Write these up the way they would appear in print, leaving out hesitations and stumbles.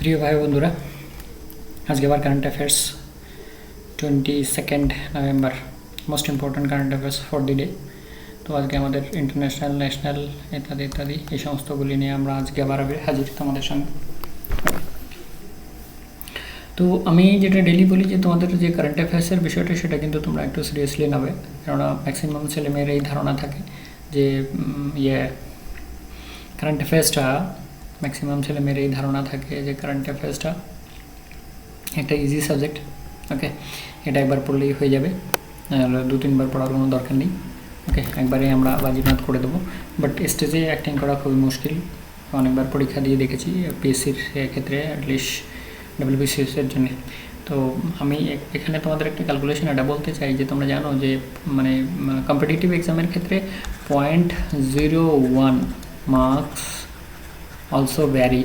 প্রিয় ভাই বন্ধুরা, আজকে আবার current affairs 22 November, most important current affairs for the day. তো আজকে আমাদের ইন্টারন্যাশনাল, ন্যাশনাল ইত্যাদি ইত্যাদি এই সমস্তগুলি নিয়ে আমরা আজকে আবার হাজির তোমাদের সঙ্গে। তো আমি যেটা ডেলি বলি যে তোমাদের যে কারেন্ট অ্যাফেয়ার্সের বিষয়টা সেটা কিন্তু তোমরা একটু সিরিয়াসলি নেবে, কেননা ম্যাক্সিমাম ছেলেমেয়ের এই ধারণা থাকে যে কারেন্ট অ্যাফেয়ার্সটা ম্যাক্সিমাম ছেলেমেয়ের এই ধারণা থাকে যে কারেন্ট অ্যাফেয়ার্সটা একটা ইজি সাবজেক্ট, ওকে, এটা একবার পড়লেই হয়ে যাবে, দু তিনবার পড়ার কোনো দরকার নেই, ওকে, একবারে আমরা বাজিমাত করে দেবো। বাট স্টেজে অ্যাক্টিং করা খুবই মুশকিল, অনেকবার পরীক্ষা দিয়ে দেখেছি পিএসসির ক্ষেত্রে, অ্যাটলিস্ট ডাব্লিউবিসিএসের জন্য। তো আমি এখানে তোমাদের একটা ক্যালকুলেশন এটা বলতে চাই যে তোমরা জানো যে মানে কম্পিটিটিভ এক্সামের ক্ষেত্রে 0.01 মার্কস also vary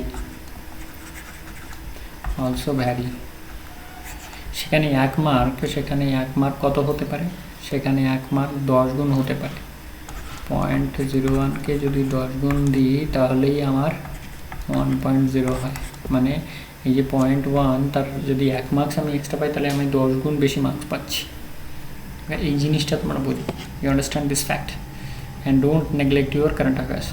সেখানে 1 মার্ক কত হতে পারে, সেখানে 1 মার্ক 10 গুণ হতে পারে। 0.01কে যদি 10 গুণ দিই তাহলেই আমার 1.0 হয়, মানে এই যে 0.1 তার যদি 1 মার্কস আমি এক্সট্রা পাই তাহলে আমি 10 গুণ বেশি মার্কস পাচ্ছি। এই জিনিসটা তোমরা বুঝো, you understand this fact and don't neglect your current affairs.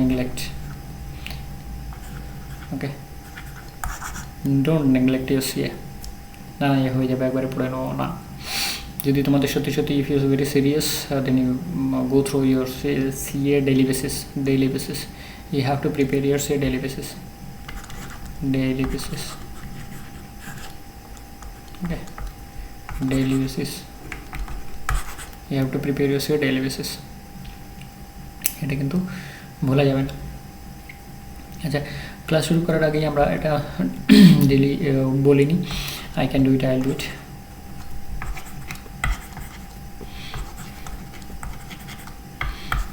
neglect, okay, don't neglect your CA না হয়ে যাবে, একবারে পড়ে নেবো না। যদি তোমাদের সত্যি if you are very serious then you go through your CA daily basis, you have to prepare your CA daily basis, okay, daily basis you have to prepare your CA daily basis, এটা কিন্তু ভোলা যাবে না। আচ্ছা, class শুরু করার আগেই আমরা এটা ডেলি বলিনি, I can do it, I will do it.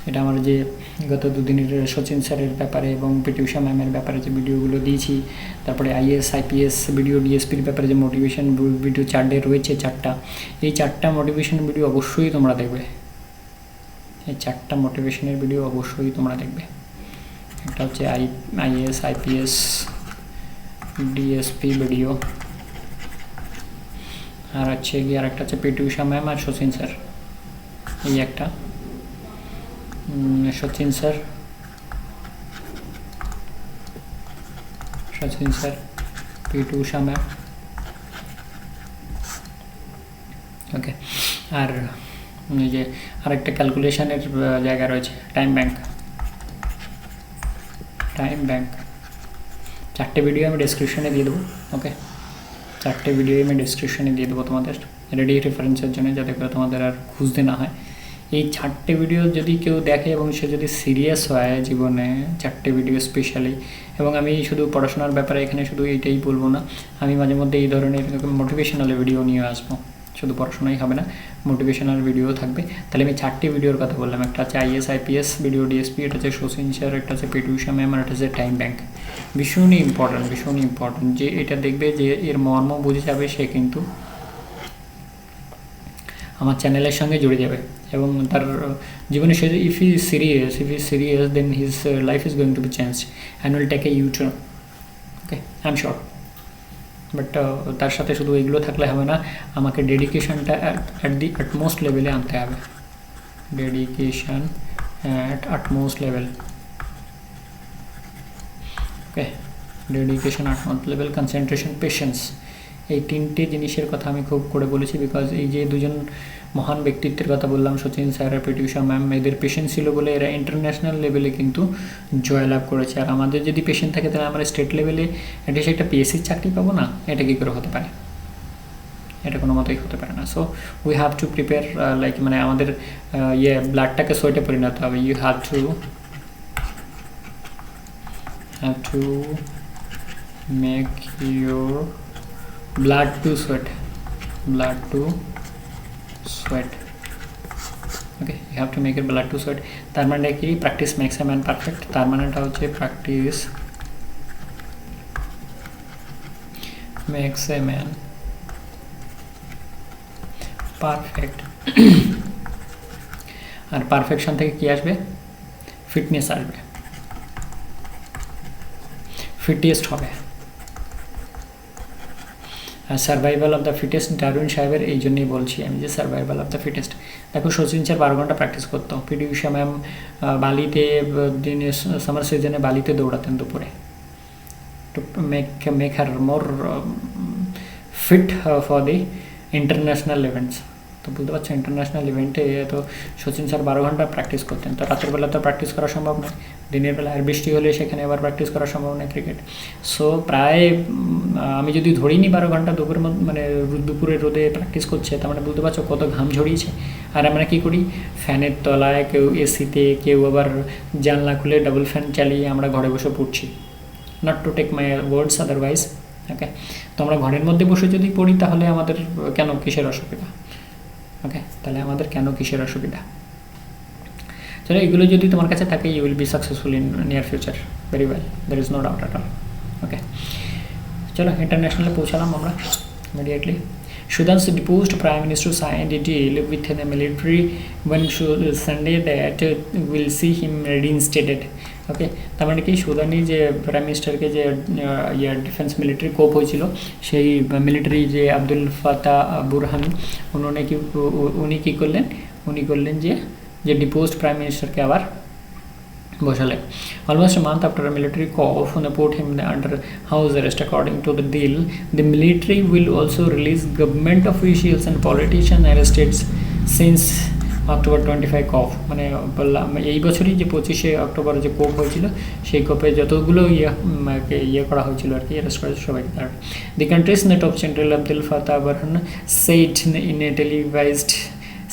এটা আমার যে গত দুদিনের সচিন স্যারের ব্যাপারে এবং পিটি ঊষা ম্যামের ব্যাপারে যে ভিডিওগুলো দিয়েছি, তারপরে আইএএস আইপিএস ভিডিও, ডিএসপির ব্যাপারে যে মোটিভেশন ভিডিও 4 ডে রয়েছে, 4টা, এই 4টা মোটিভেশন ভিডিও অবশ্যই তোমরা দেখবে, এই 4টা মোটিভেশনের ভিডিও অবশ্যই তোমরা দেখবে। একটা হচ্ছে আইএএস আইপিএস ডিএসপি ভিডিও, আর হচ্ছে গিয়ে আর একটা হচ্ছে পিটি ঊষা ম্যাম আর সচিন স্যার, এই একটা Sachin sir PT Usha ma'am, okay. আর এই যে আরেকটা ক্যালকুলেশনের জায়গা রয়েছে, টাইম ব্যাংক। 4টে ভিডিও আমি ডেসক্রিপশনে দিয়ে দেবো, ওকে, 4টে ভিডিও আমি ডেসক্রিপশনে দিয়ে দেবো তোমাদের রেডি রেফারেন্সের জন্য, যাতে করে তোমাদের আর খুঁজতে না হয়। এই 4টে ভিডিও যদি কেউ দেখে এবং সে যদি সিরিয়াস হয় জীবনে, 4টে ভিডিও স্পেশালি, এবং আমি শুধু পড়াশোনার ব্যাপারে এখানে শুধু এইটাই বলবো না, আমি মাঝে মধ্যে এই ধরনের মোটিভেশনাল ভিডিও নিয়ে আসবো, শুধু পড়াশোনাই হবে না, মোটিভেশনাল ভিডিও থাকবে। তাহলে আমি 4টি ভিডিওর কথা বললাম, একটা আছে আইএস আইপিএস ভিডিও ডিএসপি, এটা হচ্ছে সচিন স্যার, একটা হচ্ছে পিটি ঊষা ম্যাম, আর একটা হচ্ছে টাইম ব্যাংক। ভীষণই ইম্পর্ট্যান্ট, যে এটা দেখবে যে এর মর্ম বুঝে যাবে, সে কিন্তু আমার চ্যানেলের সঙ্গে জুড়ে যাবে এবং তার জীবনে সে if he serious then his life is going to be change and will take a U turn, okay, I am sure. But তার সাথে শুধু এগুলো থাকলে হবে না, আমাকে ডেডিকেশনটা অ্যাট দি আটমোস্ট লেভেলে আনতে হবে, dedication at utmost level, okay, dedication utmost level, concentration, patience, এই 3টে জিনিসের কথা আমি খুব করে বলেছি। বিকজ এই যে দুজন মহান ব্যক্তিত্বের কথা বললাম, সচিন স্যার আর পিটি ঊষা ম্যাম, এদের পেশেন্স ছিল বলে এরা ইন্টারন্যাশনাল লেভেলে কিন্তু জয়লাভ করেছে। আর আমাদের যদি পেশেন্ট থাকে তাহলে আমরা স্টেট লেভেলে অ্যাটলিস্ট একটা পিএসসির চাকরি পাবো না, এটা কী করে হতে পারে? এটা কোনো মতোই হতে পারে না। So we have to prepare, like মানে আমাদের ব্লাডটাকে সোয়েটে পরিণত হবে। You have to make your blood to sweat, okay, you have to make your blood to sweat। তার মানে কি? Practice makes a man perfect. তার মানেটা হচ্ছে practice makes a man perfect. আর পারফেকশন থেকে কি আসবে? ফিটনেস আসবে, ফিটেস্ট হবে। আর survival of the fittest Darwin সাহেবের এই জন্যই বলছি আমি যে সার্ভাইভাল অফ দ্য ফিটেস্ট। দেখো সচিন স্যার 12 ঘন্টা প্র্যাকটিস করতো, পিটি উষা ম্যাম বালিতে দিনে সামার সিজনে বালিতে দৌড়াতেন দুপুরে, to make her more fit for the international events. তো বুঝতে পারছো ইন্টারন্যাশনাল ইভেন্টে তো সচিন স্যার 12 ঘন্টা প্র্যাকটিস করতেন, তো রাতের বেলা তো প্র্যাকটিস করা সম্ভব নয়, দিনের বেলা আর বৃষ্টি হলে সেখানে আবার প্র্যাকটিস করা সম্ভব নয় ক্রিকেট। সো প্রায় আমি যদি ধরিনি 12 ঘন্টা দুপুরের মানে দুপুরের রোদে প্র্যাকটিস করছে, তার মানে বুঝতে পারছো কত ঘাম ঝরিয়েছে। আর আমরা কী করি, ফ্যানের তলায়, কেউ এসিতে, কেউ আবার জানলা খুলে ডাবল ফ্যান চালিয়ে আমরা ঘরে বসে পড়ছি। Not to take my words otherwise, okay. তো আমরা ঘরের মধ্যে বসে যদি পড়ি তাহলে আমাদের কেন কিসের অসুবিধা, ওকে, তাহলে আমাদের কেন কিসের অসুবিধা। চলো এগুলো যদি তোমার কাছে থাকে, you will be successful in near future very well, there is no doubt at all, okay. চলো ইন্টারন্যাশনালে পৌঁছালাম আমরা immediately. Sudan's deposed Prime Minister signed a deal with the military when Sunday that will see him reinstated. ওকে, তার মানে কি সুদানি যে prime মিনিস্টারকে যে defence military কোপ হয়েছিল, সেই মিলিটারি যে আব্দুল ফাতা বুরহান উনি কী করলেন, উনি করলেন যে ডিপোজড প্রাইম মিনিস্টারকে আবার বসালেন। Almost a month after a military coup put him under house arrest. According to the deal, the military will also release government officials and politicians arrested since October 25 coup। মানে বললাম এই বছরই যে 25শে অক্টোবর যে কোপ হয়েছিল, সেই কোপে যতগুলো করা হয়েছিল আর কি, অ্যারেস্ট করেছে সবাইকে। তার the country's top general Abdul ফাতা Burhan said in a televised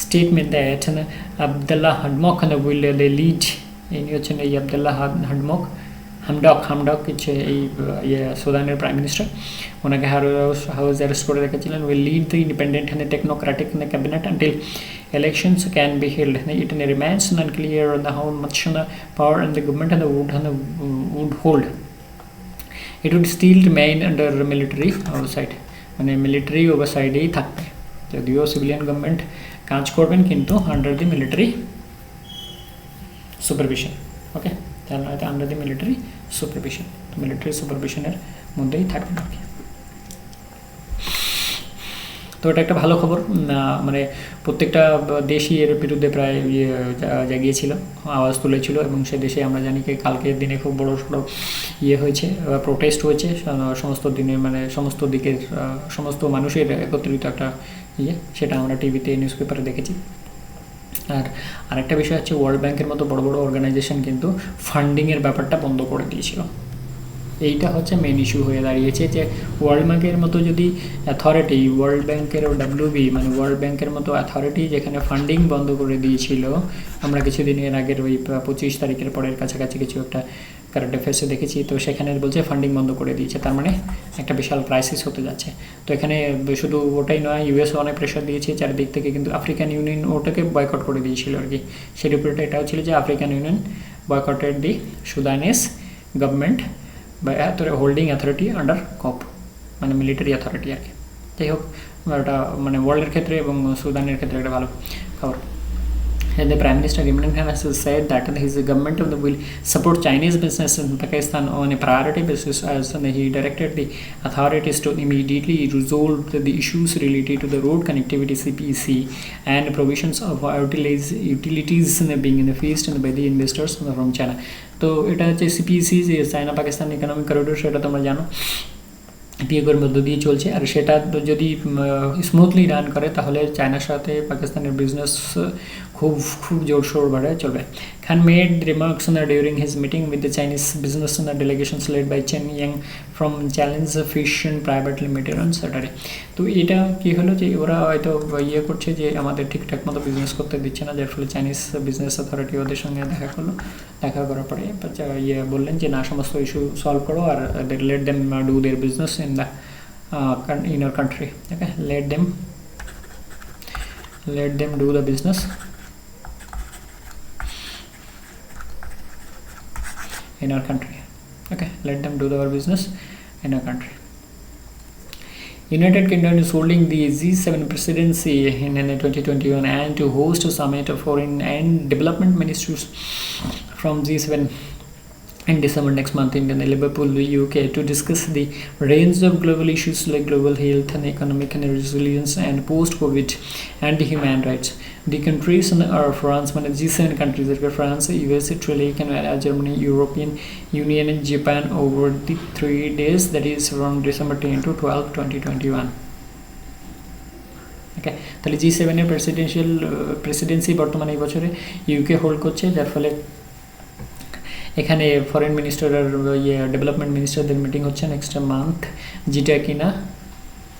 statement that Abdullah Hamdok will lead। ইনি হচ্ছেন এই আবদুল্লাহ হামডক হচ্ছে এই সুদানের প্রাইম মিনিস্টার, ওনাকে হাউস অ্যারেস্ট করে রেখেছিলেন। Will lead the independent and টেকনোক্রেটিক cabinet until elections can be held. It remains unclear how much power and the government would hold. It would still remain under military oversight, মানে military ওভারসাইডেই থাকবে, যদিও civilian government কাজ করবেন কিন্তু under the military supervision, okay, তাহলে under the military supervision, military সুপারভিশনের মধ্যেই থাকবে আর কি। তো এটা একটা ভালো খবর, মানে প্রত্যেকটা দেশই এর বিরুদ্ধে প্রায় জাগিয়েছিল, আওয়াজ তুলেছিল, এবং সে দেশে আমরা জানি কি কালকের দিনে খুব বড় সড়ো হয়েছে, প্রোটেস্ট হয়েছে সমস্ত দিনে, মানে সমস্ত দিকের সমস্ত মানুষের একত্রিত একটা সেটা আমরা টিভিতে নিউজ পেপারে দেখেছি। আর আরেকটা বিষয় হচ্ছে ওয়ার্ল্ড ব্যাংকের মতো বড় বড় অর্গানাইজেশন কিন্তু ফান্ডিংয়ের ব্যাপারটা বন্ধ করে দিয়েছিল। এইটা হচ্ছে মেন ইস্যু হয়ে দাঁড়িয়েছে, যে ওয়ার্ল্ড ব্যাংকের মতো যদি অ্যাথরিটি, ওয়ার্ল্ড ব্যাংকের WB মানে ওয়ার্ল্ড ব্যাংকের মতো অ্যাথরিটি যেখানে ফান্ডিং বন্ধ করে দিয়েছিল, আমরা কিছুদিনের আগের ওই 25 তারিখের পরের কাছাকাছি কিছু একটা কারেন্ট অ্যাফেয়ার্সে দেখেছি, তো সেখানে বলছে ফান্ডিং বন্ধ করে দিয়েছে, তার মানে একটা বিশাল ক্রাইসিস হতে যাচ্ছে। তো এখানে শুধু ওটাই নয়, ইউএসও অনেক প্রেশার দিয়েছে চারিদিক থেকে, কিন্তু আফ্রিকান ইউনিয়ন ওটাকে বয়কট করে দিয়েছিল আর কি। সেই রিপোর্টটা এটাও ছিল যে আফ্রিকান ইউনিয়ন বয়কটেড দি সুদানিস গভর্নমেন্ট বা হোল্ডিং অ্যাথরিটি আন্ডার কপ, মানে মিলিটারি অ্যাথরিটি আর কি। যাই হোক, ওটা মানে ওয়ার্ল্ডের ক্ষেত্রে এবং সুদানের ক্ষেত্রে একটা ভালো খবর। And the Prime Minister Imran Khan has said that his government will support Chinese business in Pakistan on a priority basis, as he directed the authorities to immediately resolve the issues related to the road connectivity CPEC and provisions of utilities being faced by the investors from China. তো এটা হচ্ছে CPEC, যে China Pakistan economic corridor, সেটা তোমরা জানো পিএগোর মধ্য দিয়ে চলছে, আর সেটা যদি স্মুথলি রান করে তাহলে চায়নার সাথে পাকিস্তানের বিজনেস খুব জোরশোর বাড়ে চলবে। Khan made remarks during his meeting with the Chinese business delegations led by Chen Yang from Challenge Fish and Private Limited on Saturday. তো এটা কী হলো, যে ওরা হয়তো করছে যে আমাদের ঠিকঠাক মতো বিজনেস করতে দিচ্ছে না, যার ফলে চাইনিজ বিজনেস অথরিটি ওদের সঙ্গে দেখা করার পরে বললেন যে না, সমস্ত ইস্যু সলভ করো, আর let them do their business in our country, okay, let them do the business in our country, okay, let them do their business in our country. United Kingdom is holding the G7 presidency in 2021 and to host a summit of foreign and development ministers from G7 in December next month in Liverpool, UK, to discuss the range of global issues like global health and economic and resilience and post-COVID and human rights. The countries are France, G7 countries like France, US, Italy, Canada, Germany, European Union and Japan over the 3 days, that is from December 10 to 12, 2021. ওকে, তাহলে G7 এর Presidency বর্তমানে এই বছরে UK hold করছে, যার ফলে এখানে foreign minister আর development মিনিস্টারদের meeting হচ্ছে নেক্সট মান্থ, যেটা কিনা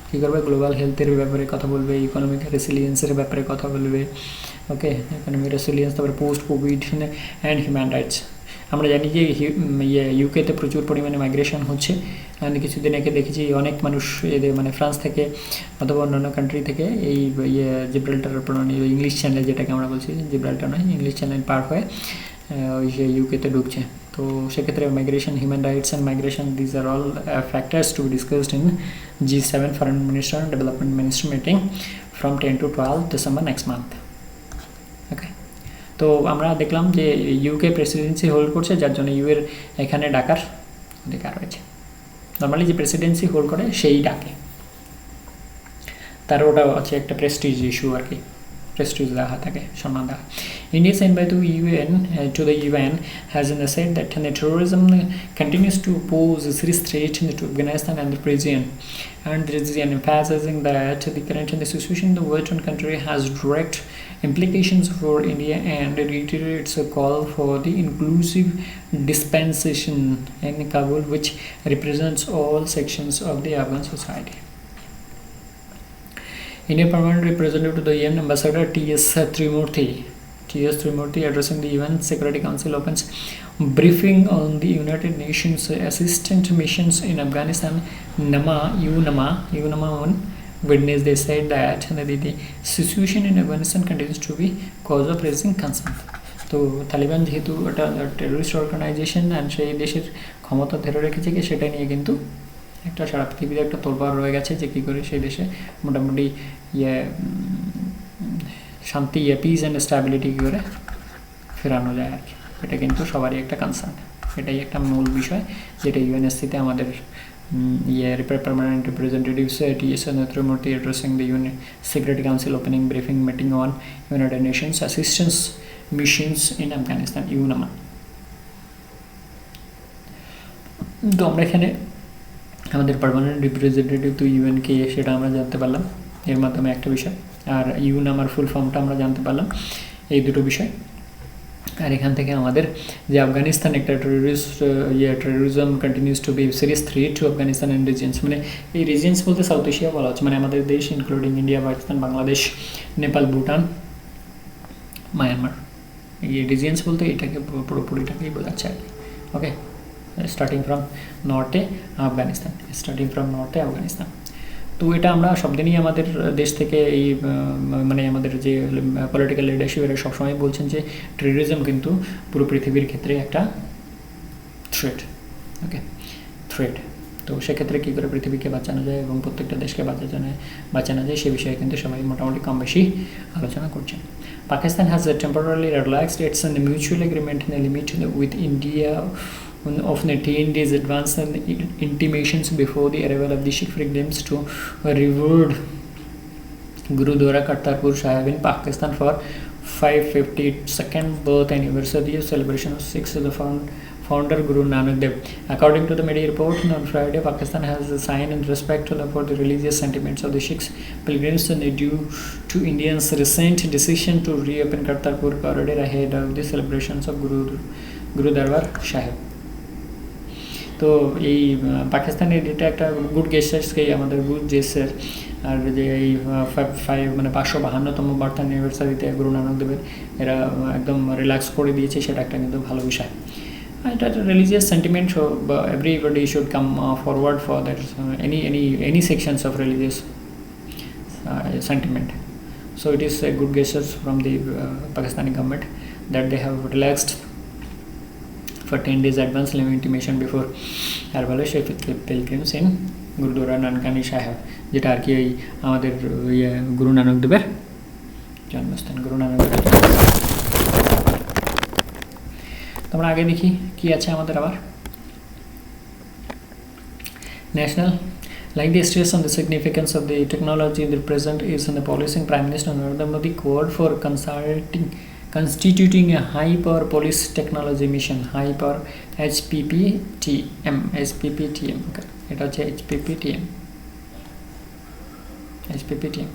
কী করবে, গ্লোবাল হেলথের ব্যাপারে কথা বলবে, ইকোনমিক রেসিলিয়েন্সের ব্যাপারে কথা বলবে। ওকে, ইকোনমিক রেসিলিয়েন্স, তারপরে post Covid and human rights. আমরা জানি যে ইউকেতে প্রচুর পরিমাণে মাইগ্রেশন হচ্ছে। আমি কিছুদিন আগে দেখেছি অনেক মানুষ এদের মানে ফ্রান্স থেকে অথবা অন্যান্য কান্ট্রি থেকে এই জিব্রাল্টার ইংলিশ চ্যানেল, যেটাকে আমরা বলছি জিব্রাল্টার নয়, ইংলিশ চ্যানেল পার হয়ে ওই যে ইউকেতে ঢুকছে। তো সেক্ষেত্রে migration, human rights and migration, these are all factors to be discussed in G7 foreign minister and development minister meeting from 10 to 12 December next month. Okay, তো আমরা দেখলাম যে ইউকে প্রেসিডেন্সি হোল্ড করছে, যার জন্য ইউ এর এখানে ডাকার অধিকার রয়েছে। নর্মালি যে প্রেসিডেন্সি হোল্ড করে সেই ডাকে, তার ওটা হচ্ছে একটা প্রেস্টিজ ইস্যু আর কি, প্রেস্টিজ দেওয়া থাকে, সম্মান দেওয়া। India's envoy to the UN has said that terrorism continues to pose a serious threat to Afghanistan and the region, and the region emphasizing that the current situation in the Western country has direct implications for India and reiterates a call for the inclusive dispensation in Kabul, which represents all sections of the Afghan society. Indian permanent representative to the UN ambassador T.S. Trimurti addressing the UN Security Council opens briefing on the United Nations assistant missions in Afghanistan, UNAMA on Wednesday said that the situation in Afghanistan continues to be cause of raising concern. তো তালিবান যেহেতু একটা terrorist organisation and সেই দেশের ক্ষমতা ধরে রেখেছে কি, সেটা নিয়ে কিন্তু একটা সারা পৃথিবীতে একটা তোলপাড় রয়ে গেছে যে কী করে সেই দেশে মোটামুটি শান্তি, পিস অ্যান্ড স্ট্যাবিলিটি কী করে ফেরানো যায় আর কি। এটা কিন্তু সবারই একটা কনসার্ন, এটাই একটা মূল বিষয় যেটা ইউএনএসসিতে আমাদের permanent representatives T.S. Trimurti addressing the UN Security Council opening briefing meeting on United Nations assistance missions in Afghanistan, UNAMA. তো আমরা এখানে আমাদের পার্মানেন্ট রিপ্রেজেন্টেটিভ টু ইউএনকে সেটা আমরা জানতে পারলাম এর মাধ্যমে একটা বিষয়, আর ইউনামার ফুল ফর্মটা আমরা জানতে পারলাম, এই দুটো বিষয়। আর এখান থেকে আমাদের যে আফগানিস্তান একটা terrorism continues to be serious threat to Afghanistan and regions, মানে এই রিজিয়ন্স বলতে সাউথ এশিয়া বলা হচ্ছে, মানে আমাদের দেশ including India, Pakistan, Bangladesh, Nepal, Bhutan, Myanmar. এই রিজিয়ন্স বলতে এটাকে পুরোপুরিটাকেই বোঝাচ্ছে আর কি। ওকে, স্টার্টিং ফ্রম নর্থে আফগানিস্তান, তো এটা আমরা সব দিনই আমাদের দেশ থেকে এই মানে আমাদের যে পলিটিক্যাল লিডারশিপ এরা সবসময় বলছেন যে টেররিজম কিন্তু পুরো পৃথিবীর ক্ষেত্রে একটা থ্রেট। তো সেক্ষেত্রে কী করে পৃথিবীকে বাঁচানো যায় এবং প্রত্যেকটা দেশকে বাঁচানো যায় সে বিষয়ে কিন্তু সবাই মোটামুটি কম বেশি আলোচনা করছেন। Pakistan has temporarily relaxed it's mutual agreement limit with India of 10 days advance and intimations before the arrival of the Sikh pilgrims to revered Gurudwara Kartarpur Sahib in Pakistan for 552nd birth anniversary celebration of Sikhs of the founder Guru Nanak Dev. According to the media report, on Friday, Pakistan has signed in respect for the religious sentiments of the Sikhs pilgrims due to India's recent decision to reopen Kartarpur corridor ahead of the celebrations of Guru Darbar Sahib. তো এই পাকিস্তানের এটা একটা good গেস্টার্সকেই আমাদের good gesture, আর যে এই 552তম birth অ্যানিভার্সারিতে Guru Nanak দেবের এরা একদম রিল্যাক্স করে দিয়েছে, সেটা একটা কিন্তু ভালো বিষয়। এটা একটা religious sentiment, everybody should come forward for that any sections of religious sentiment. So it is a good gestures from the Pakistani government that they have relaxed for 10 days advance intimation before arrival of pilgrims in Gurudwara Nankani Sahib, যেটা আর কি আমাদের গুরু নানক দেবের জন্মস্থান, গুরু নানক দেবের। তোমরা আগে দেখি কি আছে আমাদের আবার national. Like the stress on the significance of the technology in the present is in the policing. Prime Minister Narendra Modi called for constituting a high power police technology mission, high power HPPTM. Okay, এটা হচ্ছে HPPTM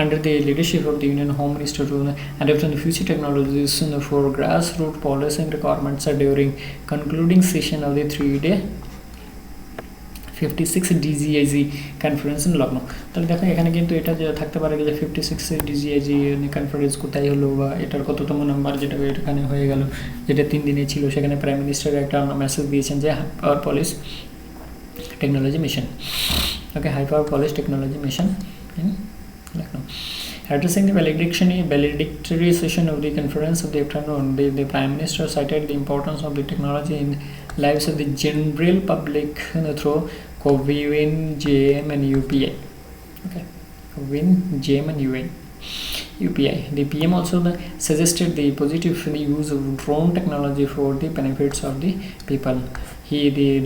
under the leadership of the Union Home Minister to adapt on the future technologies for grassroots policing requirements during concluding session of the 3-day 56 DGIG conference in Lucknow. তাহলে দেখো এখানে কিন্তু এটা যে থাকতে পারে যে 56 DGIG কনফারেন্স কোথায় হলো বা এটার কততম নাম্বার, যেটা এখানে হয়ে গেল, যেটা 3 দিনে ছিল। সেখানে প্রাইম মিনিস্টার একটা মেসেজ দিয়েছেন যে power police technology mission, okay, high power police technology mission in Lucknow. Addressing the valedictory session of the conference of the afternoon, the Prime Minister cited the importance of the technology in lives of the general public through COVIN, JM and UPI. Okay, COVIN, JM and UPI. The PM also suggested the positive use of drone technology for the benefits of the people. He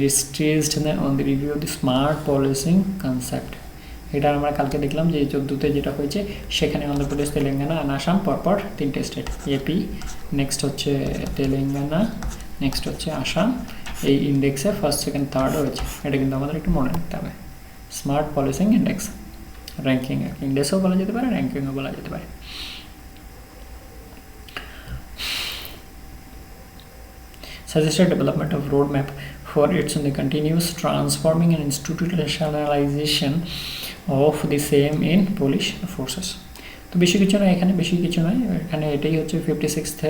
stressed on the review of the smart policing concept. এটা আমরা কালকে দেখলাম যে 14তে যেটা হয়েছে, সেখানে অন্ধ্রপ্রদেশ, তেলেঙ্গানা আর আসাম পরপর 3টে স্টেট, এপি, নেক্সট হচ্ছে তেলেঙ্গানা, নেক্সট হচ্ছে আসাম, এই ইন্ডেক্সে ফার্স্ট, সেকেন্ড, থার্ড হয়েছে। এটা কিন্তু আমাদের একটু মনে রাখতে হবে। স্মার্ট পলিসিং ইন্ডেক্স, র্যাঙ্কিং, ইন্ডেক্সও বলা যেতে পারে, র্যাঙ্কিংও বলা যেতে পারে। Suggested development of roadmap for its continuous transforming and institutionalization of the same in police forces. তো বেশি কিছু নয় এখানে, বেশি কিছু নয় এখানে, এটাই হচ্ছে 56th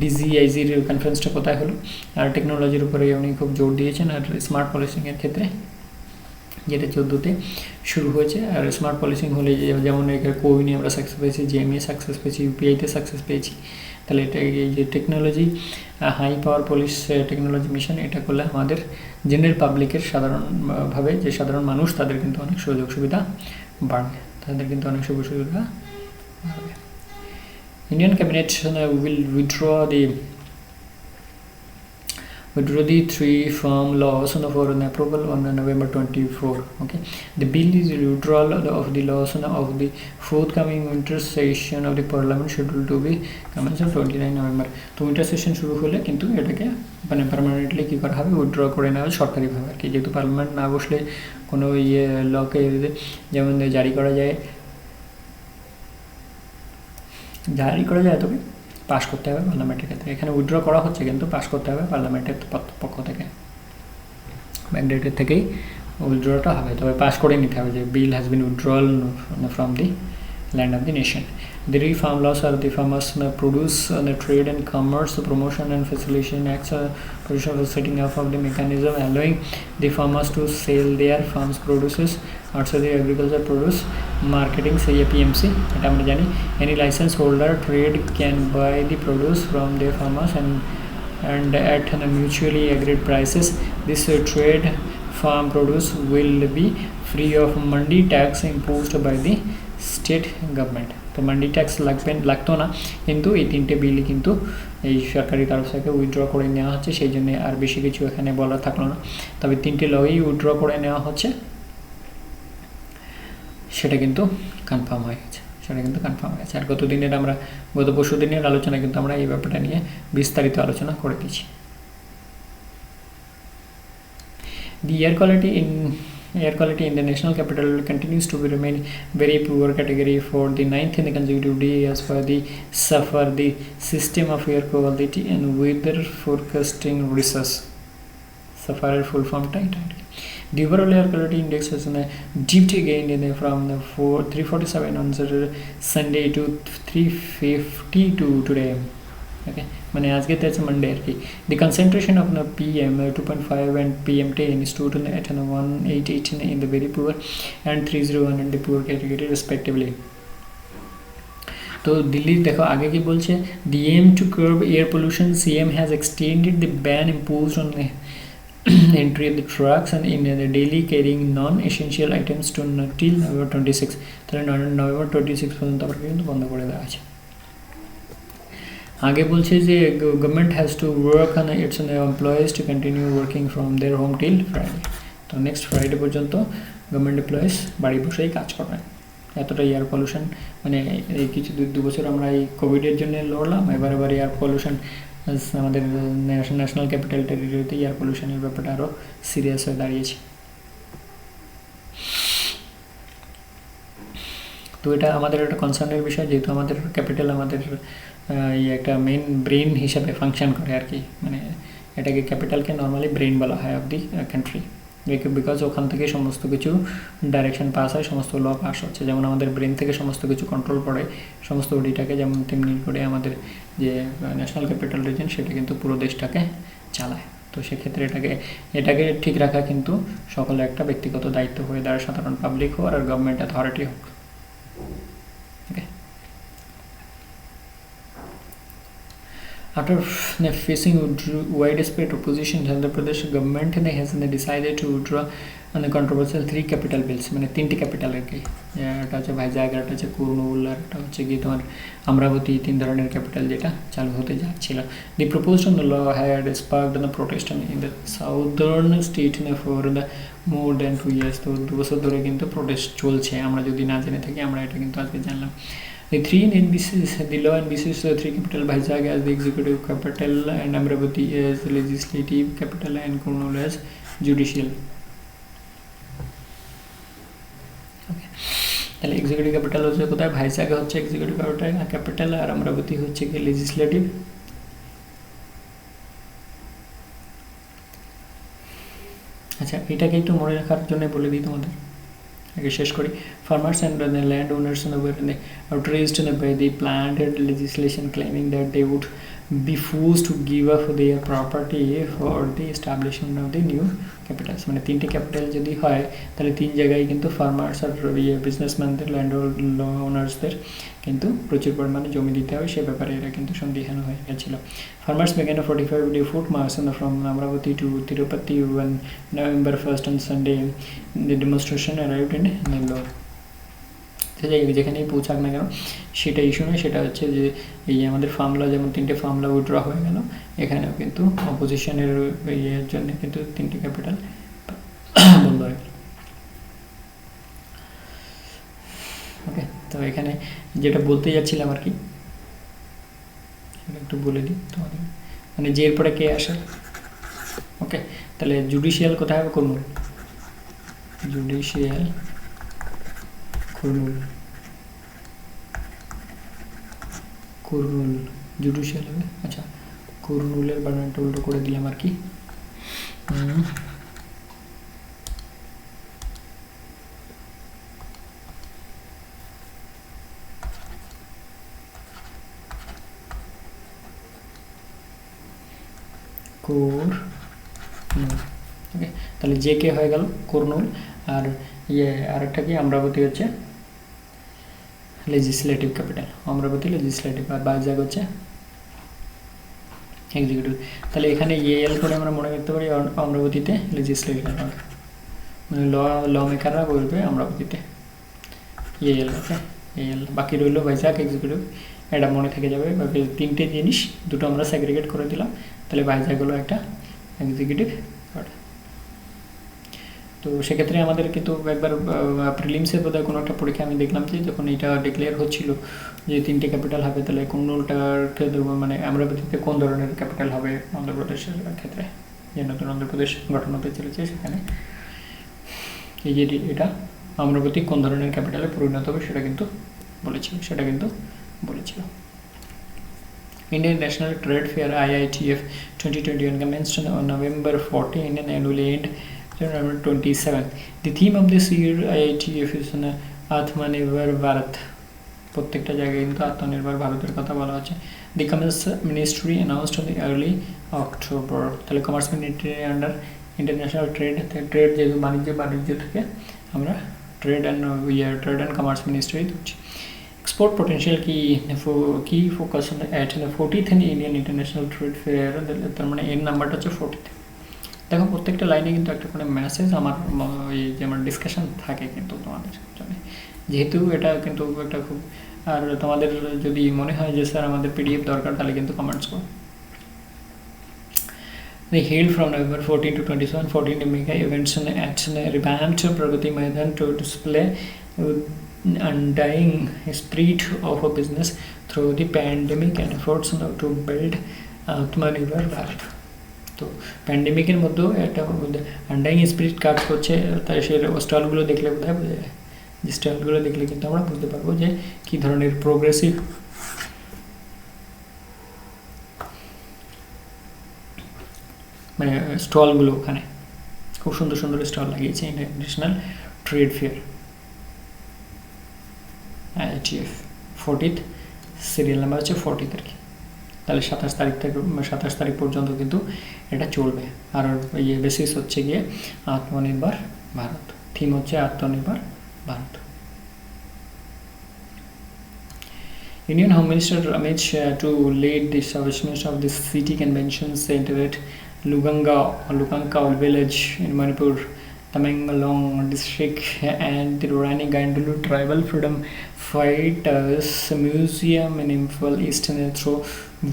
ডিজিআইজির কনফারেন্সটা কোথায় হলো, আর টেকনোলজির উপরে উনি খুব জোর দিয়েছেন, আর স্মার্ট পলিসিংয়ের ক্ষেত্রে যেটা 14তে শুরু হয়েছে। আর স্মার্ট পলিসিং হলে যেমন কোউইনে আমরা সাকসেস পেয়েছি, জিএমএ সাকসেস পেয়েছি, ইউপিআইতে সাকসেস পেয়েছি, তাহলে এটা এই যে technology high power police technology mission, এটা করলে আমাদের জেনারেল পাবলিকের সাধারণভাবে যে সাধারণ মানুষ, তাদের কিন্তু অনেক সুযোগ সুবিধা বাড়বে, তাদের কিন্তু অনেক সুযোগ সুবিধা বাড়বে। Indian cabinet will withdraw the 3 firm laws for an approval on November 24. Okay, the bill is withdrawal of the laws of the forthcoming winter session of the parliament scheduled to be commenced on 29 November. তো winter session শুরু হলে কিন্তু এটাকে মানে permanently কী করা হবে, withdraw করে নেওয়া সরকারিভাবে আর কি, যেহেতু পার্লামেন্ট না বসলে কোনো লকে যেমন জারি করা যায়, তবে পাস করতে হবে পার্লামেন্টের ক্ষেত্রে। এখানে উইথড্র করা হচ্ছে কিন্তু পাস করতে হবে পার্লামেন্টের পক্ষ থেকে, ম্যান্ডেটের থেকেই উইথড্রটা হবে, তবে পাস করে নিতে হবে যে bill has been withdrawal from the land of the nation. The reform laws are the farmers produce the trade and commerce promotion and facilitation acts position for setting up of the mechanism allowing the farmers to sell their farms produces outside the agriculture produce marketing, say APMC, এটা আমরা জানি। Any license holder trade can buy the produce from their farmers and at mutually agreed prices. This trade farm produce will be free of mandi tax imposed by the state government. তো mandi tax লাগতো না, কিন্তু এই 3টে বিলই কিন্তু এই সরকারি তরফ থেকে উইথড্র করে নেওয়া হচ্ছে, সেই জন্য আর বেশি কিছু এখানে বলা থাকলো না। তবে 3টে লই উইথড্র করে নেওয়া হচ্ছে, সেটা কিন্তু কনফার্ম হয়ে গেছে, আর গত পরশু দিনের আলোচনা কিন্তু আমরা এই ব্যাপারটা নিয়ে বিস্তারিত আলোচনা করে দিয়েছি। The air quality in the national capital continues to remain very poor category for the 9th consecutive day as per the SAFAR, the System of Air Quality and Weather Forecasting Research. SAFAR full form tight. The overall air quality index has dipped again from 347 on Sunday to 352 today. Okay, মানে আজকে তো আছে Monday আর কি। The concentration of the PM 2.5 and PM10 stood at 188 in the very poor and 301 in the poor category respectively. তো দিল্লির দেখো আগে কি বলছে, the aim to curb air pollution, CM has extended the ban imposed on the entry of the trucks and in the daily carrying non-essential items to till November 26. তাহলে November 26 পর্যন্ত আবার কিন্তু বন্ধ করে দেওয়া আছে। আগে বলছে যে government has to work on it's employees to continue working from their home till Friday. তো নেক্সট ফ্রাইডে পর্যন্ত গভর্নমেন্ট এমপ্লয়িজ বাড়ি বসেই কাজ করবেন। এতটা এয়ার পলিউশন, মানে এই কিছু 2 বছর আমরা এই কোভিডের জন্য লড়লাম, এবার এয়ার পলিউশন আমাদের ন্যাশনাল ক্যাপিটাল টেরিটরিতে এয়ার পলিউশনের ব্যাপারটা আরও সিরিয়াস হয়ে দাঁড়িয়েছে। তো এটা আমাদের একটা কনসার্নের বিষয়, যেহেতু আমাদের ক্যাপিটাল আমাদের একটা মেন ব্রেন হিসাবে ফাংশন করে আর কি, মানে এটাকে ক্যাপিটালকে নর্মালি ব্রেন বলা হয় অফ দি কান্ট্রি, বিকজ ওখান থেকে সমস্ত কিছু ডাইরেকশন পাস হয়, সমস্ত ল পাস হচ্ছে। যেমন আমাদের ব্রেন থেকে সমস্ত কিছু কন্ট্রোল পড়ে সমস্ত ওডিটাকে, যেমন তেমনি করে আমাদের যে ন্যাশনাল ক্যাপিটাল রিজন সেটা কিন্তু পুরো দেশটাকে চালায়। তো সেক্ষেত্রে এটাকে ঠিক রাখা কিন্তু সকলে একটা ব্যক্তিগত দায়িত্ব হয়ে দাঁড়ায়, সাধারণ পাবলিক হোক আর গভর্নমেন্ট অথরিটি হোক। Okay. After facing widespread opposition, Andhra Pradesh government has decided to withdraw on the controversial 3 capital bills, মানে 3টি ক্যাপিটাল আর কি, একটা হচ্ছে ভাইজাগ, একটা হচ্ছে কুর্নুল, আর একটা হচ্ছে কি তোমার আমরাবতী, 3 ধরনের ক্যাপিটাল যেটা চালু হতে যাচ্ছিল। The proposed on the law had sparked the protest in the southern state for the more than 2 years। তো 2 বছর ধরে কিন্তু প্রোটেস্ট চলছে, আমরা যদি না জেনে থাকি, আমরা এটা কিন্তু আজকে জানলাম। The 3 NBCs, the law NBCs, 3 capital, Vizag as the executive capital and Amravati as the legislative capital and Kurnool as judicial. Okay. তাহলে এক্সিকিউটিভ ক্যাপিটাল হচ্ছে কোথায়? ভাইজাগ হচ্ছে এক্সিকিউটিভ ক্যাপিটাল, আর আমরাবতী হচ্ছে কি লেজিসলেটিভ। আচ্ছা, এটাকে একটু মনে রাখার জন্য বলে দিই তোমাদের, আগে শেষ করি। Farmers and the landowners were outraged by the planned legislation, claiming that they would be forced to give up their property for the establishment of the new capitals। মানে 3টে ক্যাপিটাল যদি হয় তাহলে 3 জায়গায় কিন্তু ফার্মার্স আর বিজনেসম্যানদের, ল্যান্ড ওনার্সদের কিন্তু প্রচুর পরিমাণে জমি দিতে হবে, সে ব্যাপারে এরা কিন্তু সন্দিহান হয়ে গেছিল। Farmers began a 45-day foot march from Amravati to Tirupati on November 1st on Sunday. The demonstration arrived in Nellore। যেখানেই পৌঁছাক না কেন সেটা ইস্যু নয়, সেটা হচ্ছে যে এই আমাদের ফার্মলা, যেমন 3টে ফার্মলা উইথড্র হয়ে গেল, এখানেও কিন্তু অপোজিশনের ইয়ের জন্য কিন্তু 3টে ক্যাপিটাল বন্ধ হয়ে গেল। ওকে, তো এখানে যেটা বলতে যাচ্ছিলাম আর কি, সেটা একটু বলে দিই তোমাদের, মানে যে এরপরে কে আসে। ওকে, তাহলে জুডিশিয়াল কোথায় হবে? কুর্নুল। জুডিশিয়াল কুর্নুল, কুর্নুল জুডিশিয়াল হবে। আচ্ছা, কুর্নুলের বানানটা উল্টো করে দিলাম আর কি। কুর্নুল। ওকে, তাহলে যে কে হয়ে গেল কুর্নুল, আর আরেকটা কি আমরাবতী হচ্ছে লেজিসলেটিভ ক্যাপিটাল, আমরাবতী লেজিসলেটিভ, আর ভাইজাগ হচ্ছে এক্সিকিউটিভ। তাহলে এখানে এল করে আমরা মনে করতে পারি আমরাবতীতে লেজিসলেটিভ, মানে ল মেকাররা বলবে আমরাবতীতে এল। ওকে, এল, বাকি রইল ভাইজাগ এক্সিকিউটিভ, এটা মনে থেকে যাবে। 3টে জিনিস, 2টো আমরা সেগ্রিগেট করে দিলাম, তাহলে ভাইজাগ হলো একটা এক্সিকিউটিভ। তো সেক্ষেত্রে আমাদের কিন্তু একবার প্রিলিমসের বোধহয় কোনো একটা পরীক্ষা আমি দেখলাম যে যখন এটা ডিক্লেয়ার হচ্ছিল যে 3টে ক্যাপিটাল হবে, তাহলে কুর্নুলটাকে মানে আমরাবতীতে কোন ধরনের ক্যাপিটাল হবে অন্ধ্রপ্রদেশের ক্ষেত্রে, যে নতুন অন্ধ্রপ্রদেশ গঠন হতে চলেছে, সেখানে এই যে এটা আমরাবতী কোন ধরনের ক্যাপিটালে পরিণত হবে সেটা কিন্তু বলেছিল। Indian National Trade Fair IITF 2021 commenced on November 14 and annually end November 27. The theme of this year IITF is Atmanirbhar Bharat। প্রত্যেকটা জায়গায় কিন্তু আত্মনির্ভর ভারতের কথা বলা হচ্ছে। The Commerce Ministry announced on the early October। তাহলে commerce ministry under international trade, যেহেতু বাণিজ্য থেকে আমরা ট্রেড অ্যান্ড কমার্স মিনিস্ট্রি হচ্ছে। Export potential key focus on at the 40th Indian International Trade Fair, তার মানে এর নাম্বারটা হচ্ছে 40th। দেখো প্রত্যেকটা লাইনে কিন্তু একটা করে মেসেজ আমার এই যে আমার ডিসকাশন থাকে কিন্তু তোমাদের জন্য, যেহেতু এটা কিন্তু একটা খুব আর তোমাদের যদি মনে হয় যে স্যার আমাদের পিডিএফ দরকার তাহলে কিন্তু কমেন্টস করো। They held from November 14 to 27 14 mega events at revamped Pragati Maidan to display undying spirit of a business through the pandemic and efforts to build Atmanirbhar Bharat. তো প্যান্ডেমিকের মধ্যেও একটা আন্ডারিং স্পিরিট কাজ করছে, তাই সে স্টলগুলো দেখলে বোধহয় বোঝা যায়। যে স্টলগুলো দেখলে কিন্তু আমরা বুঝতে পারবো যে কী ধরনের প্রোগ্রেসিভ মানে স্টলগুলো, ওখানে খুব সুন্দর সুন্দর স্টল লাগিয়েছে। International trade fair IITF 40th, serial number হচ্ছে 40th আর কি। তাহলে 27 তারিখ থেকে 27 তারিখ পর্যন্ত কিন্তু এটা চলবে। আর বেসিস হচ্ছে গিয়ে আত্মনির্ভর ভারত, থিম হচ্ছে আত্মনির্ভর Bharat. Indian Home Minister Amit Shah to lead the establishment of the City Convention Center at Lukanka village in Manipur, Tamengalong district, and the Rani Gandulu Tribal Freedom Fighters Museum in Imphal Eastern through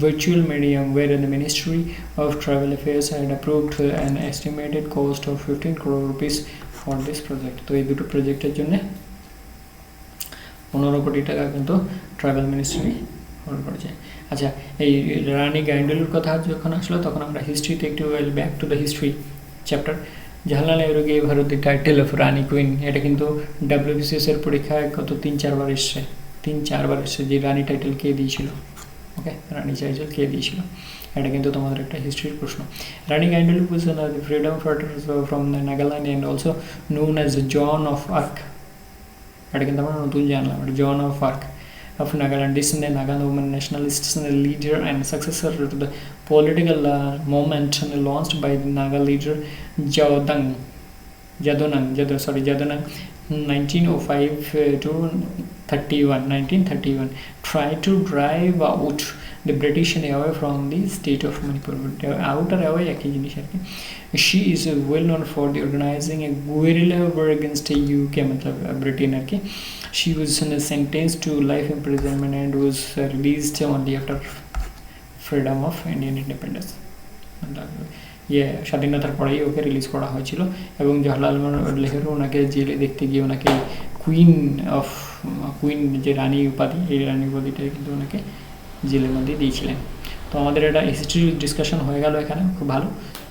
virtual medium, where the Ministry of Tribal Affairs had approved an estimated cost of 15 crore rupees for this project. তো এই দুটো প্রজেক্টের জন্য 15 কোটি টাকা কিন্তু tribal ministry hold করেছে। আচ্ছা, এই রানী গাইন্ডুলুর কথা যখন আসলো তখন আমরা হিস্ট্রিতে একটু back to the history chapter. Jawaharlal Nehru gave her the title of Rani queen. এটা কিন্তু WBCS এর পরীক্ষায় গত 3-4 বার এসছে যে রানী টাইটেল কে দিয়েছিল। ওকে, রানী টাইটেল কে দিয়েছিল, এটা কিন্তু তোমাদের একটা হিস্ট্রির প্রশ্ন। Rani Gaidinliu was the freedom fighter from Nagaland and also known as Joan of Arc. এটা কিন্তু আমরা নতুন জানলাম, এটা Joan of Arc of Nagaland. This is the Nagaland woman nationalist leader and successor to the political movement launched by the Naga leader Jadonang 1905 to 1931 tried to drive out the British away from the state of Manipur. Out or away একই জিনিস আর কি। She is well known for the organizing a guerrilla war against the UK मतलब Britain আর কি। She was sentenced to life imprisonment and was released only after freedom of Indian independence. স্বাধীনতার পরেই ওকে release করা হয়েছিল এবং জওহরলাল নেহরু ওনাকে জেলে দেখতে গিয়ে ওনাকে কুইন যে রানী উপাধি, এই রানী উপাধিটা কিন্তু ওনাকে জেলের মধ্যে দিয়েছিলেন। তো আমাদের এটা হিস্ট্রি ডিসকাশন হয়ে গেল এখানে, খুব ভালো।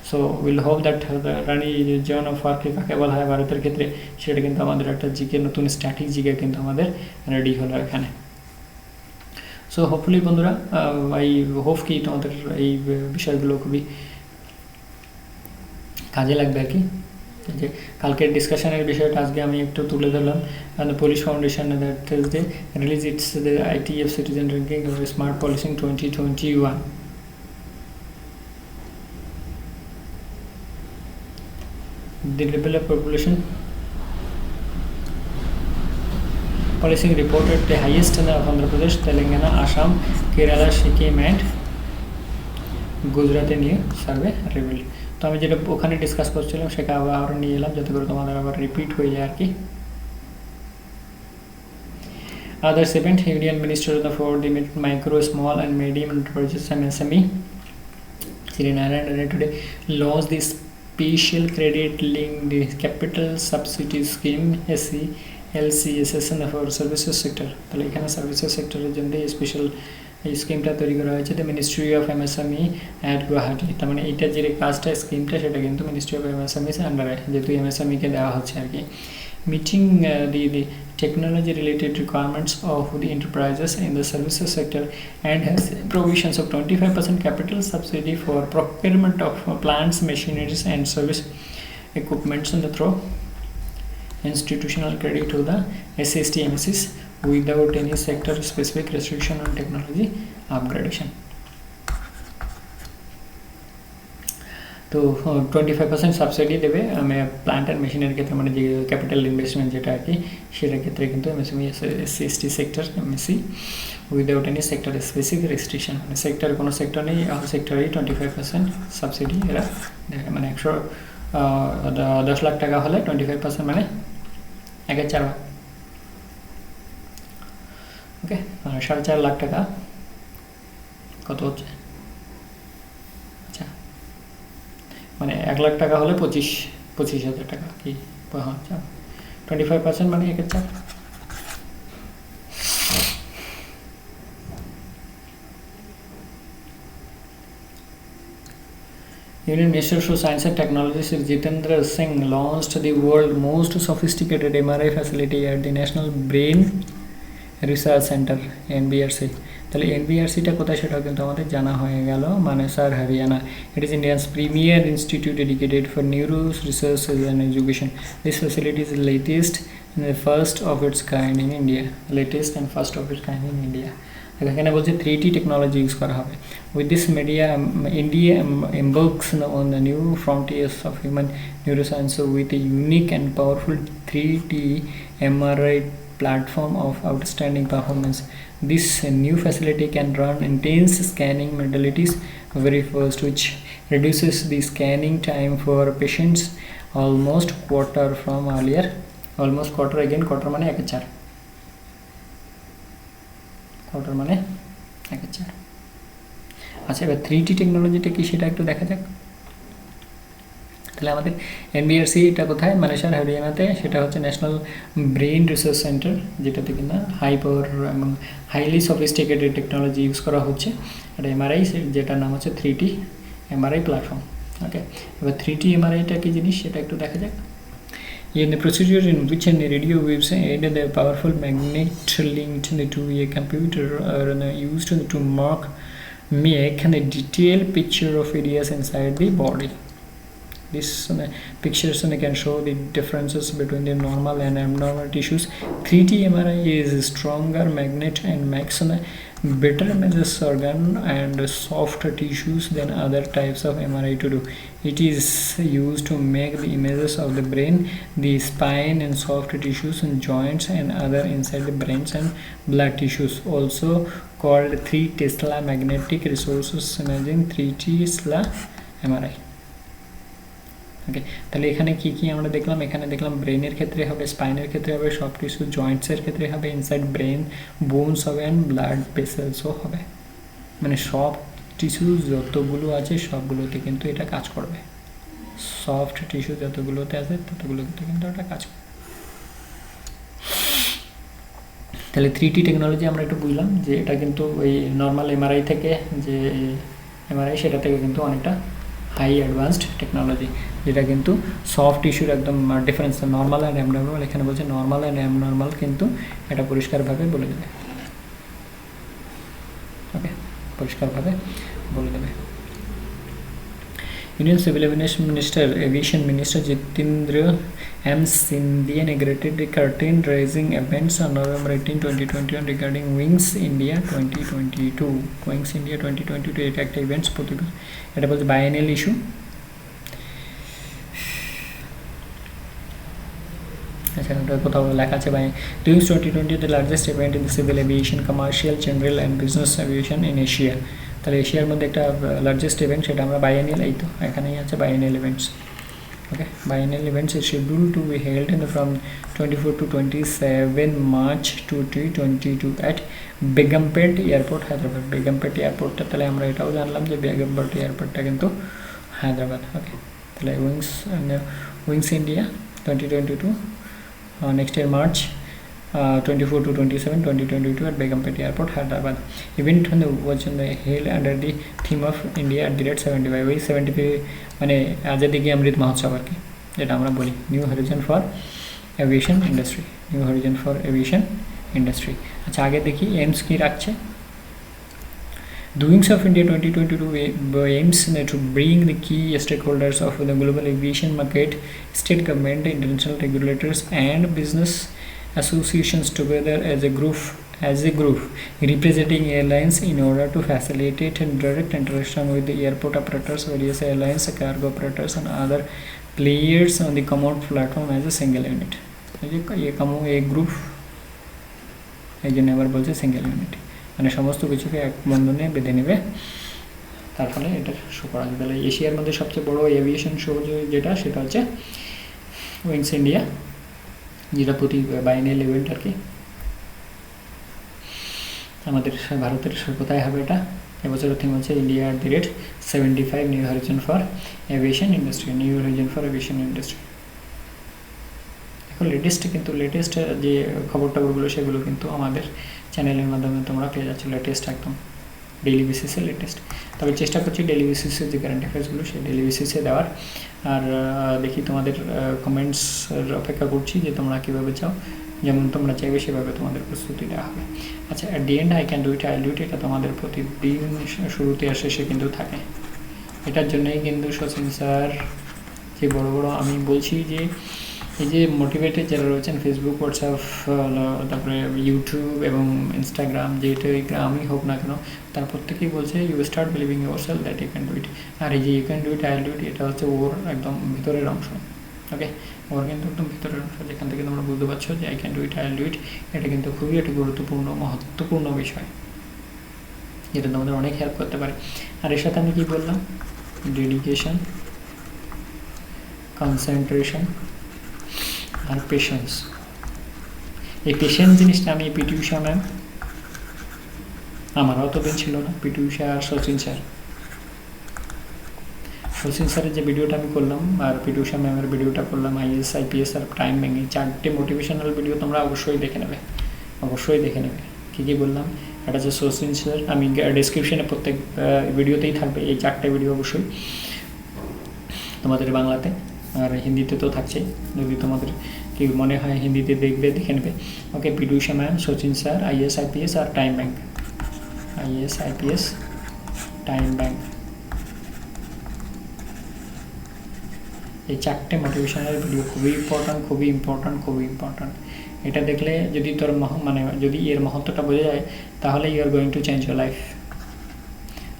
সো উইল হোপ দ্যাট রানী জন অফ আর্ক কাকে বলা হয় ভারতের ক্ষেত্রে, সেটা কিন্তু আমাদের একটা জিকে নতুন স্ট্যাটিক জিকে কিন্তু আমাদের রেডি হলো এখানে। সো হোপফুলি বন্ধুরা, আই হোপ কি তোমাদের এই বিষয়গুলো খুবই কাজে লাগবে আর কি। যে কালকের ডিসকাশনের বিষয়টা আজকে আমি একটু তুলে ধরলাম। Police foundation Thursday release it's the ITF citizen ranking smart policing 2021. The level of population policing reported the highest in Andhra Pradesh, Telangana, Assam, Kerala, Sikkim and গুজরাটে নিয়ে সার্ভে রিভিল। তো আমি যেটা ওখানে ডিসকাস করছিলাম সেটা আবার নিয়ে এলাম যাতে করে তোমাদের আবার রিপিট হয়ে যায় আর কি। Others event, Indian Minister for the Micro, Small and Medium Enterprises MSME Shri Narayana today launched the Special Credit Linked Capital Subsidy Scheme SCLCSS for Services Sector। তাহলে এখানে সার্ভিসেস সেক্টরের জন্য স্পেশাল এই স্কিমটা তৈরি করা হয়েছে the ministry of MSME at Guwahati. তার মানে এইটা যে কাজটা স্কিমটা সেটা কিন্তু মিনিস্ট্রি অফ MSME's আন্ডারে, যেহেতু MSME-কে দেওয়া হচ্ছে আর কি। Meeting the technology related requirements of the enterprises in the services sector and has provisions of 25% capital subsidy for procurement of plants, machineries and service equipments and through institutional credit to the SST MSCs without any sector specific restriction on technology upgradation. তো 25% subsidy দেবে plant and মেশিনের ক্ষেত্রে, মানে যে capital investment যেটা আর কি সেটার ক্ষেত্রে কিন্তু MSME SC/ST sector MSC without any sector specific restriction, মানে সেক্টর কোনো সেক্টর নেই, অল সেক্টরেই 25% সাবসিডি এরা দেবে। মানে 10 লাখ টাকা হলে 25% মানে 1/4 ভাগ। ওকে। 4.5 লাখ টাকা কত হচ্ছে, আচ্ছা মানে 1 লাখ টাকা হলে 25,000 টাকা কি, আচ্ছা 25% মানে 1/4। Union Minister for Science and Technology Sir Jitendra Singh launched the world's most sophisticated MRI facility at the National Brain Research Center NBRC। তাহলে এনবিআরসিটা কোথায় সেটাও কিন্তু আমাদের জানা হয়ে গেল, Manesar Haryana. It is India's premier institute dedicated for neuro research and education. This facility is latest and the first of its kind in India, latest and first of its kind in India। এখানে বলছে 3T technology use করা হবে। With this media, India embarks on the new frontiers of human neuroscience with a unique and powerful 3T MRI platform of outstanding performance. This new facility can run intense scanning modalities very fast, which reduces the scanning time for patients almost quarter from earlier। Almost quarter, again quarter মানে 1/4, quarter মানে 1/4। আচ্ছা এবার 3T টেকনোলজিটা কি সেটা একটু দেখা যাক। তাহলে আমাদের এনবিআরসি এটা কোথায়, মালয়েশিয়ার হরিয়ানাতে, সেটা হচ্ছে ন্যাশনাল ব্রেন রিসার্চ সেন্টার, যেটাতে কিনা হাই পাওয়ার এবং হাইলি সফিস্টিকেটেড টেকনোলজি ইউজ করা হচ্ছে। এটা এমআরআই, যেটার নাম হচ্ছে 3T এমআরআই প্ল্যাটফর্ম। ওকে, এবার 3T এমআরআইটা কি জিনিস সেটা একটু দেখা যাক। In the procedure in which a radio waves aid the powerful magnet linked to a computer are used to make a detailed picture of areas inside the body. These pictures can show the differences between the normal and abnormal tissues. 3T MRI is a stronger magnet and makes better images organ and soft tissues than other types of MRI to do. It is used to make the images of the brain, the spine and soft tissues and joints and other inside the brains and blood tissues, also called 3 Tesla magnetic resources imaging 3 Tesla MRI। ওকে, তাহলে এখানে কি কি আমরা দেখলাম, এখানে দেখলাম ব্রেনের ক্ষেত্রে হবে, স্পাইনের ক্ষেত্রে হবে, সফট টিস্যু, জয়েন্টসের ক্ষেত্রে হবে, ইনসাইড ব্রেন, বোনস হবে অ্যান্ড ব্লাড ভেসেলসও হবে। মানে সব টিস্যু যতগুলো আছে সবগুলোতে কিন্তু এটা কাজ করবে, সফট টিস্যু যতগুলোতে আছে ততগুলোতে কিন্তু এটা কাজ করবে। তাহলে 3T টেকনোলজি আমরা একটু বুঝলাম যে এটা কিন্তু ওই নর্মাল এমআরআই থেকে, যে এমআরআই সেটা থেকে কিন্তু অনেকটা হাই অ্যাডভান্সড টেকনোলজি, যেটা কিন্তু সফট টিস্যুর একদম ডিফারেন্স নর্মাল অ্যান্ড অ্যাবনর্মাল। এখানে বলছে নর্মাল অ্যান্ড অ্যাবনর্মাল কিন্তু এটা পরিষ্কারভাবে বলে দেবে। ওকে, পরিষ্কারভাবে বলে দেবে। Indian Civil Aviation Minister Jitendra M. Sindhi inaugurated the curtain-raising events on November 18, 2021 regarding Wings India 2022. Wings India 2022 এটা একটা ইভেন্টস, এটা বলছে বাইএনিয়াল ইস্যু। আচ্ছা, ওটা কোথাও লেখা আছে by Wings 2020 the largest event in the civil aviation, commercial, general and business aviation in Asia। তাহলে এশিয়ার মধ্যে একটা লার্জেস্ট ইভেন্ট, সেটা আমরা বাইএনিয়াল, এই তো এখানেই আছে biennial events. Okay, biennial events is scheduled to be held from 24 to 27 March 2022 at Begumpet airport, Hyderabad. Begumpet এয়ারপোর্টটা তাহলে আমরা এটাও জানলাম যে বেগমপেট এয়ারপোর্টটা কিন্তু হায়দ্রাবাদ। ওকে, তাহলে wings India 2022 next year March 24 to 27 2022 at Begumpet Airport, Hyderabad। Event was held under the theme of India at the rate 75, ওই 75 মানে আজাদি কি অমৃত মহোৎসব আর কি, যেটা আমরা বলি new Harijan for aviation industry, new Harijan for aviation industry. আচ্ছা, আগে দেখি এইমস কি রাখছে। The Wings of India 2022 aims to bring the key stakeholders of the global aviation market, state government, international regulators and business associations together as a group representing airlines in order to facilitate direct interaction with the airport operators, various airlines, cargo operators and other players on the common platform as a single unit। ये group এই জন্য আবার বলছে single unit, মানে সমস্ত কিছুকে এক বন্ধনে বেঁধে নেবে, তার ফলে এটা শো করা যাবে। তাহলে এশিয়ার মধ্যে সবচেয়ে বড় এভিয়েশন শো যেটা, সেটা হচ্ছে উইংস ইন্ডিয়া, যেটা প্রতি বাইএনিয়াল ইভেন্ট আর কি। আমাদের ভারতের কোথায় হবে এটা? এবছরের থিম হচ্ছে India at the rate 75 new Harijan for aviation industry, new Harijan for aviation industry. এখন লেটেস্ট যে খবর টবরগুলো সেগুলো কিন্তু আমাদের চ্যানেলের মাধ্যমে তোমরা পেয়ে যাচ্ছ, লেটেস্ট একদম ডেইলি বেসিসে লেটেস্ট। তবে চেষ্টা করছি ডেইলি বেসিসে যে কারেন্ট অ্যাফেয়ার্সগুলো সেই ডেইলি বেসিসে দেওয়ার। আর দেখি তোমাদের কমেন্টসের অপেক্ষা করছি যে তোমরা কীভাবে চাও, যেমন তোমরা চাইবে সেভাবে তোমাদের প্রস্তুতি দেওয়া হবে। আচ্ছা, at the end I can do it, I do it, এটা তোমাদের প্রতিদিন শুরুতে আর শেষে কিন্তু থাকে। এটার জন্যই কিন্তু শচীন স্যার যে বড় বড়, আমি বলছি যে এই যে মোটিভেটেড যারা রয়েছেন ফেসবুক, হোয়াটসঅ্যাপ, তারপরে ইউটিউব এবং ইনস্টাগ্রাম, যেটাই গ্রামই হোক না কেন, তার প্রত্যেকেই বলছে you start believing yourself that you can do it. আর এই যে you can do it, I do it, এটা হচ্ছে ওর একদম ভিতরের অংশ। ওকে, ওর কিন্তু একদম ভিতরের অংশ, যেখান থেকে তোমরা বুঝতে পারছো যে I can do it, I do it, এটা কিন্তু খুবই একটা গুরুত্বপূর্ণ মহত্বপূর্ণ বিষয়, যেটা তোমাদের অনেক হেল্প করতে পারে। আর এর সাথে আমি কি বললাম? ডেডিকেশন, কনসেন্ট্রেশন আর পেশেন্স। এই পেশেন্স জিনিসটা আমি পিটি ঊষা ম্যাম, আমার অতদিন ছিল না, পিটি ঊষা আর শচীন স্যারের যে ভিডিওটা আমি করলাম আর পিটি ঊষা ম্যামের ভিডিওটা করলাম, IAS IPS আর টাইম ব্যাংকিং, 4টে মোটিভেশনাল ভিডিও তোমরা অবশ্যই দেখে নেবে, কী কী বললাম। এটা হচ্ছে শচীন স্যার, আমি ডিসক্রিপশানে প্রত্যেক ভিডিওতেই থাকবে এই 4টে ভিডিও অবশ্যই তোমাদের বাংলাতে, আর হিন্দিতে তো থাকছেই, যদি তোমাদের কি মনে হয় হিন্দিতে দেখে নেবে। ওকে, PT Usha ma'am, Sachin sir, IAS IPS আর time bank, IAS IPS time bank, এই 4টে মোটিভেশনাল ভিডিও খুবই ইম্পর্ট্যান্ট। এটা দেখলে যদি তোর যদি এর মহত্বটা বোঝা যায়, তাহলে you are going to change your life.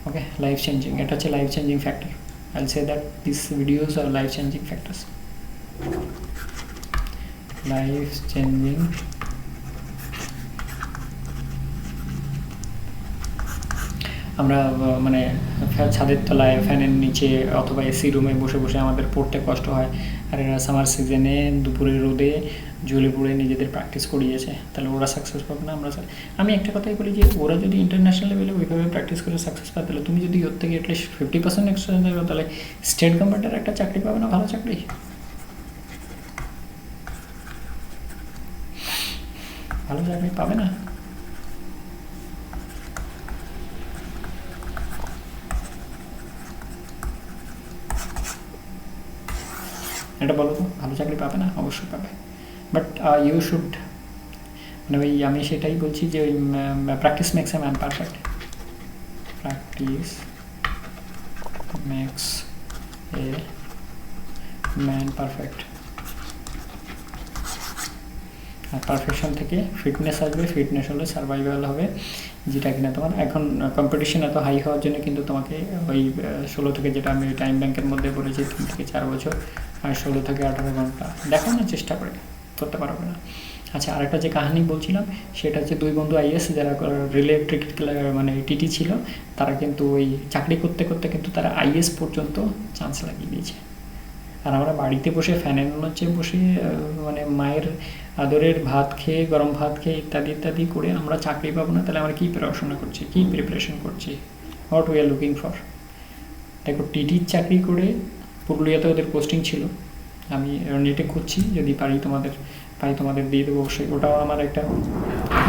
Okay, life changing, এটা হচ্ছে life changing factor. I'll say that these videos are life changing factors. Life changing আমরা ছাদের তলায় ফ্যানের নিচে অথবা এসি রুমে বসে বসে আমাদের পড়তে কষ্ট হয়, আর এরা সামার সিজনে দুপুরে রোদে জ্বলে পুড়ে নিজেদের প্র্যাকটিস করিয়েছে, তাহলে ওরা সাকসেস পাবে না? আমি একটা কথাই বলি যে ওরা যদি ইন্টারন্যাশনাল লেভেলে ওইভাবে প্র্যাকটিস করে সাকসেস পায়, তাহলে তুমি যদি ওর থেকে অ্যাটলিস্ট 50% এক্সট্রা থাকো, তাহলে স্টেট গভর্নমেন্টের একটা চাকরি পাবে না, ভালো চাকরি? পাবে না? এটা বলো তো, ভালো চাকরি পাবে না? অবশ্যই পাবে, বাট ইউ শুড, ওই আমি সেটাই বলছি যে ওই practice makes a man perfect, practice makes a man perfect. আর পারফেকশন থেকে ফিটনেস আসবে, ফিটনেস হলে সার্ভাইভাল হবে, যেটা কিনা তোমার এখন কম্পিটিশন এত হাই হওয়ার জন্য কিন্তু তোমাকে ওই 16 থেকে, যেটা আমি টাইম ব্যাংকের মধ্যে বলেছি 3 থেকে 4 বছর, আর 16 থেকে 18 ঘন্টা দেখো না, চেষ্টা করে করতে পারবে না। আচ্ছা, আরেকটা যে কাহিনী বলছিলাম সেটা হচ্ছে 2 বন্ধু IAS যারা রিলে ক্রিকেট টিটি ছিল, তারা কিন্তু ওই চাকরি করতে করতে কিন্তু তারা IAS পর্যন্ত চান্স লাগিয়ে দিয়েছে। আর আমরা বাড়িতে বসে ফ্যানের নিচে বসে মায়ের আদরের ভাত খেয়ে, গরম ভাত খেয়ে ইত্যাদি করে আমরা চাকরি পাবো না, তাহলে আমরা কী পড়াশোনা করছি, কী প্রিপারেশন করছি, what we are looking for? দেখো, টিটির চাকরি করে পুরুলিয়াতে ওদের পোস্টিং ছিল, আমি নেটে খুঁজছি, যদি তোমাদের দিয়ে দেবো অবশ্যই। ওটাও আমার একটা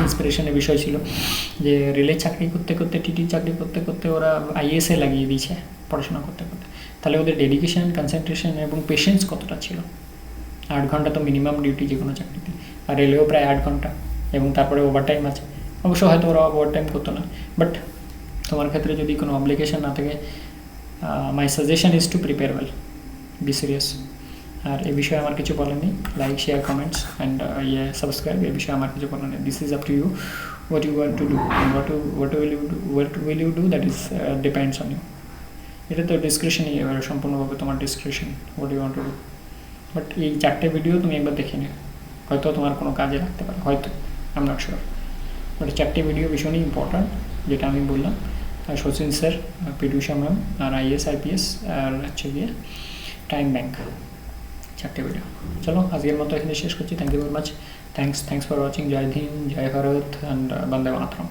ইন্সপিরেশনের বিষয় ছিল যে রেলে চাকরি করতে করতে, টিটির চাকরি করতে করতে ওরা IAS লাগিয়ে দিয়েছে পড়াশোনা করতে করতে। তাহলে ওদের ডেডিকেশন, কনসেন্ট্রেশন এবং পেশেন্স কতটা ছিল। 8 ঘন্টা তো মিনিমাম ডিউটি যে কোনো চাকরিতে, আর রেলেও প্রায় 8 ঘন্টা, এবং তারপরে ওভারটাইম আছে। অবশ্য হয়তো ওরা ওভারটাইম করতো না, বাট তোমার ক্ষেত্রে যদি কোনো অব্লিগেশন না থাকে, my suggestion is to prepare well, be serious. আর এই বিষয়ে আমার কিছু বলার নেই, like, share, comments and subscribe, এই বিষয়ে আমার কিছু বলার নেই। This is up to you, what you want to do, what will you do, that is depends on you. এটা তো ডিসক্রিপশনই, এবার সম্পূর্ণভাবে তোমার description, what you want to do. But এই 4টে ভিডিও তুমি একবার দেখে নিও, হয়তো তোমার কোনো কাজে লাগতে পারে, হয়তো, I am not sure. But 4টে ভিডিও ভীষণই ইম্পর্ট্যান্ট, যেটা আমি বললাম। Sachin sir, PT Usha ma'am, আর IAS IPS, আর হচ্ছে গিয়ে টাইম ব্যাংক, 4টে ভিডিও। চলো আজকের মতো এখানে শেষ করছি। Thank you very much, thanks for watching. Jai Hind, Jai Bharat and Vande Mataram.